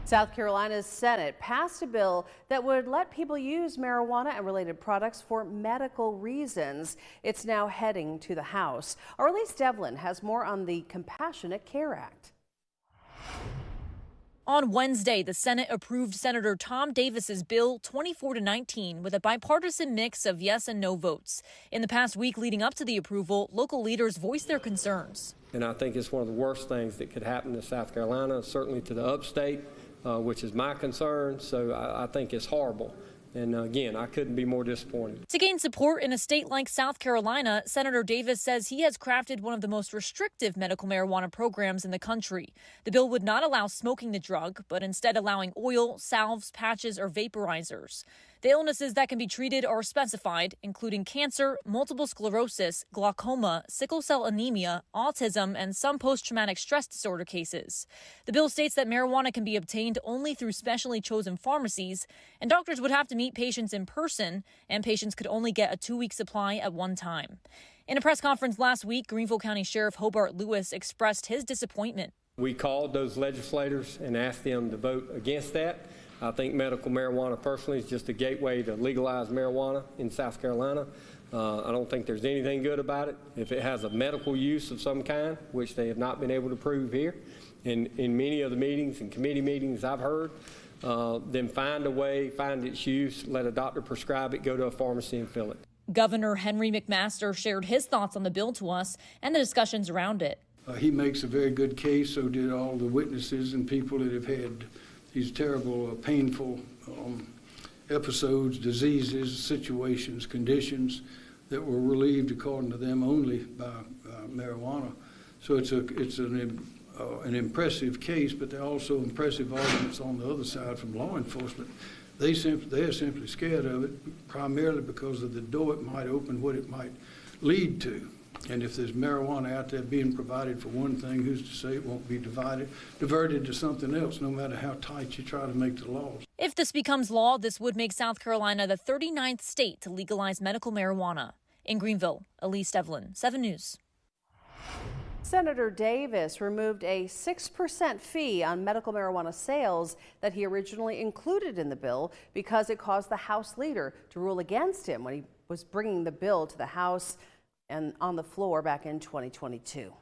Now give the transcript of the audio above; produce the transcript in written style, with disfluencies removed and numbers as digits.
South Carolina's Senate passed a bill that would let people use marijuana and related products for medical reasons. It's now heading to the House. Our Elise Devlin has more on the Compassionate Care Act. On Wednesday, the Senate approved Senator Tom Davis's bill 24-19 with a bipartisan mix of yes and no votes. In the past week leading up to the approval, local leaders voiced their concerns. And I think it's one of the worst things that could happen to South Carolina, certainly to the upstate, which is my concern. So I think it's horrible. And again, I couldn't be more disappointed. To gain support in a state like South Carolina, Senator Davis says he has crafted one of the most restrictive medical marijuana programs in the country. The bill would not allow smoking the drug, but instead allowing oil, salves, patches, or vaporizers. The illnesses that can be treated are specified, including cancer, multiple sclerosis, glaucoma, sickle cell anemia, autism, and some post-traumatic stress disorder cases. The bill states that marijuana can be obtained only through specially chosen pharmacies, and doctors would have to meet patients in person, and patients could only get a 2-week supply at one time. In a press conference last week, Greenville County Sheriff Hobart Lewis expressed his disappointment. We called those legislators and asked them to vote against that. I think medical marijuana personally is just a gateway to legalize marijuana in South Carolina. I don't think there's anything good about it. If it has a medical use of some kind, which they have not been able to prove here, in many of the meetings and committee meetings I've heard, then find a way, find its use, let a doctor prescribe it, go to a pharmacy and fill it. Governor Henry McMaster shared his thoughts on the bill to us and the discussions around it. He makes a very good case, so did all the witnesses and people that have had these terrible, painful episodes, diseases, situations, conditions that were relieved, according to them, only by marijuana. So it's an impressive case, but there are also impressive arguments on the other side from law enforcement. They're simply scared of it, primarily because of the door it might open, what it might lead to. And if there's marijuana out there being provided for one thing, who's to say it won't be diverted to something else, no matter how tight you try to make the laws. If this becomes law, this would make South Carolina the 39th state to legalize medical marijuana. In Greenville, Elise Devlin, 7 News. Senator Davis removed a 6% fee on medical marijuana sales that he originally included in the bill because it caused the House leader to rule against him when he was bringing the bill to the House and on the floor back in 2022.